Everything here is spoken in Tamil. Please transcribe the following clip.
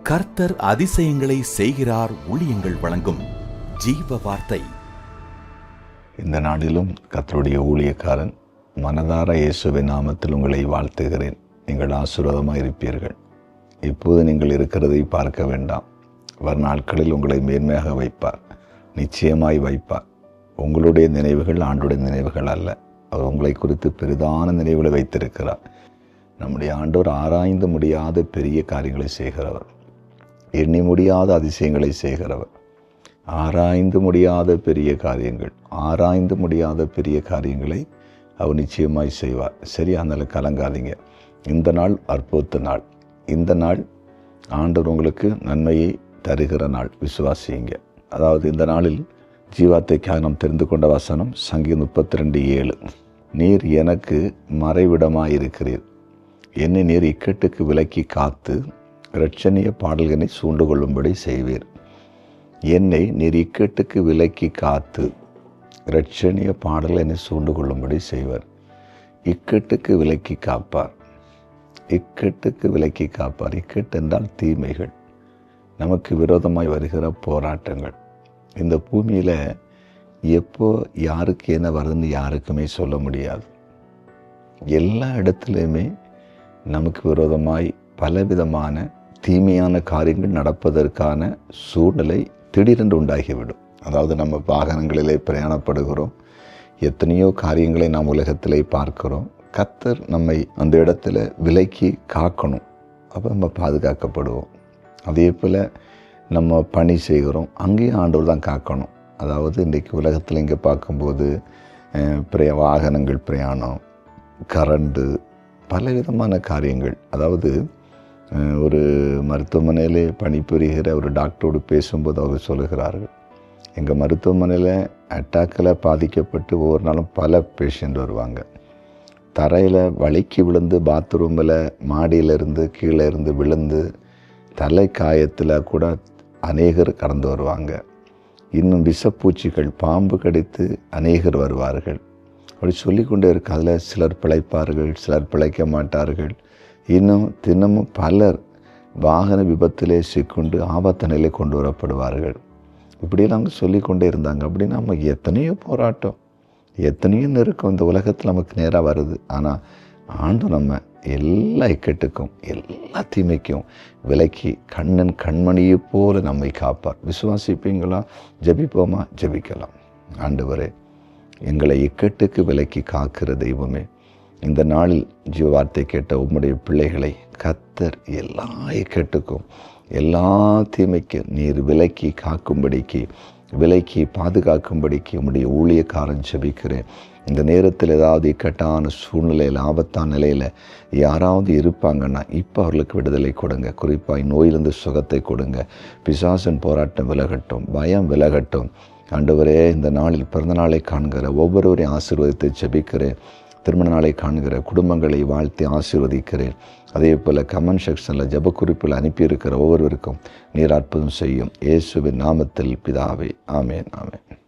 கர்த்தர் அதிசயங்களை செய்கிறார். ஊழியங்கள் வழங்கும் ஜீவ வார்த்தை. இந்த நாளிலும் கர்த்தருடைய ஊழியக்காரன் மனதார இயேசுவின் நாமத்தில் உங்களை வாழ்த்துகிறேன். நீங்கள் ஆசீர்வாதமாக இருப்பீர்கள். இப்போது நீங்கள் இருக்கிறதை பார்க்க வேண்டாம். வரும் நாட்களில் உங்களை மேன்மையாக வைப்பார், நிச்சயமாய் வைப்பார். உங்களுடைய நினைவுகள் ஆண்டுடைய நினைவுகள் அல்ல. அவர் உங்களை குறித்து பெரிதான நினைவுகளை வைத்திருக்கிறார். நம்முடைய ஆண்டவர் ஆராய்ந்து முடியாத பெரிய காரியங்களை செய்கிறவர், எண்ணி முடியாத அதிசயங்களை செய்கிறவர். ஆராய்ந்து முடியாத பெரிய காரியங்கள், ஆராய்ந்து முடியாத பெரிய காரியங்களை அவர் நிச்சயமாய் செய்வார். சரி, அதனால் கலங்காதீங்க. இந்த நாள் அற்புத நாள். இந்த நாள் ஆண்டவர் உங்களுக்கு நன்மையை தருகிற நாள். விசுவாசியுங்க. அதாவது இந்த நாளில் ஜீவாத்தைக்காக நாம் தெரிந்து கொண்ட வசனம் சங்கீதம் 32:7. நீர் எனக்கு மறைவிடமாயிருக்கிறீர், என்னை நீர் இக்கட்டுக்கு விலக்கி காத்து இரட்சணிய பாடல்களை சூண்டு கொள்ளும்படி செய்வீர். என்னை நீர் இக்கட்டுக்கு விலக்கி காத்து இரட்சணிய பாடல்களை என்னை சூண்டு கொள்ளும்படி செய்வார். இக்கட்டுக்கு விலக்கி காப்பார், இக்கட்டுக்கு விலக்கி காப்பார். இக்கட்டு என்றால் தீமைகள், நமக்கு விரோதமாய் வருகிற போராட்டங்கள். இந்த பூமியில் எப்போ யாருக்கு என்ன வருதுன்னு யாருக்குமே சொல்ல முடியாது. எல்லா இடத்துலையுமே நமக்கு விரோதமாய் பலவிதமான தீமையான காரியங்கள் நடப்பதற்கான சூழ்நிலை திடீரென்று உண்டாகிவிடும். அதாவது நம்ம வாகனங்களிலே பிரயாணப்படுகிறோம், எத்தனையோ காரியங்களை நாம் உலகத்திலே பார்க்கிறோம். கர்த்தர் நம்மை அந்த இடத்துல விலக்கி காக்கணும். அப்போ நம்ம பாதுகாக்கப்படுவோம். அதே போல் நம்ம பணி செய்கிறோம், அங்கேயும் ஆண்டவர் தான் காக்கணும். அதாவது இன்றைக்கு உலகத்தில் இங்கே பார்க்கும்போது வாகனங்கள் பிரயாணம், கரண்டு, பலவிதமான காரியங்கள். அதாவது ஒரு மருத்துவமனையில் பணிபுரிகிற ஒரு டாக்டரோடு பேசும்போது அவர் சொல்லுகிறார்கள், எங்கள் மருத்துவமனையில் அட்டாக்கில் பாதிக்கப்பட்டு ஒவ்வொரு நாளும் பல பேஷண்ட் வருவாங்க. தரையில் வழுக்கி விழுந்து, பாத்ரூமில் மாடியிலிருந்து கீழே இருந்து விழுந்து, தலை காயத்தில் கூட அநேகர் கடந்து வருவாங்க. இன்னும் விஷப்பூச்சிகள், பாம்பு கடித்து அநேகர் வருவார்கள். அப்படி சொல்லிக்கொண்டே இருக்கு. அதில் சிலர் பிழைப்பார்கள், சிலர் பிழைக்க மாட்டார்கள். இன்னும் தினமும் பலர் வாகன விபத்திலே சிக்கொண்டு ஆபத்து நிலை கொண்டு வரப்படுவார்கள். இப்படியெல்லாம் அவங்க சொல்லிக்கொண்டே இருந்தாங்க. அப்படின்னா நமக்கு எத்தனையோ போராட்டம், எத்தனையோ நெருக்கம் இந்த உலகத்தில் நமக்கு நேராக வருது. ஆனால் ஆண்டு நம்ம எல்லா இக்கட்டுக்கும், எல்லா தீமைக்கும் விலக்கி கண்ணன் கண்மணியை போல நம்மை காப்பார். விசுவாசிப்பீங்களா? ஜெபிப்போமா? ஜெபிக்கலாம். ஆண்டவரே, எங்களை இக்கட்டுக்கு விலக்கி காக்கிற தெய்வமே, இந்த நாளில் ஜீவார்த்தை கேட்ட உம்முடைய பிள்ளைகளை கர்த்தர் எல்லா இக்கட்டுக்கும், எல்லா தீமைக்கும் நீர் விலக்கி காக்கும்படிக்கு, விலக்கி பாதுகாக்கும்படிக்கு உம்முடைய ஊழியக்காரன் ஜெபிக்கிறேன். இந்த நேரத்தில் ஏதாவது இக்கட்டான சூழ்நிலையில், ஆபத்தான நிலையில் யாராவது இருப்பாங்கன்னா இப்போ அவர்களுக்கு விடுதலை கொடுங்க. குறிப்பாக நோயிலிருந்து சுகத்தை கொடுங்க. பிசாசின் போராட்டம் விலகட்டும், பயம் விலகட்டும். ஆண்டவரே, இந்த நாளில் பிறந்த நாளை காண்கிற ஒவ்வொருவரையும் ஆசீர்வதித்து ஜெபிக்கிறேன். திருமண நாளை காண்கிற குடும்பங்களை வாழ்த்தி ஆசீர்வதிக்கிறேன். அதே போல் கமெண்ட் செக்ஷனில் ஜெபக்குறிப்பில் அனுப்பியிருக்கிற ஒவ்வொருவருக்கும் நீர் அற்புதம் செய்யும். இயேசுவின் நாமத்தில் பிதாவே, ஆமேன், ஆமேன்.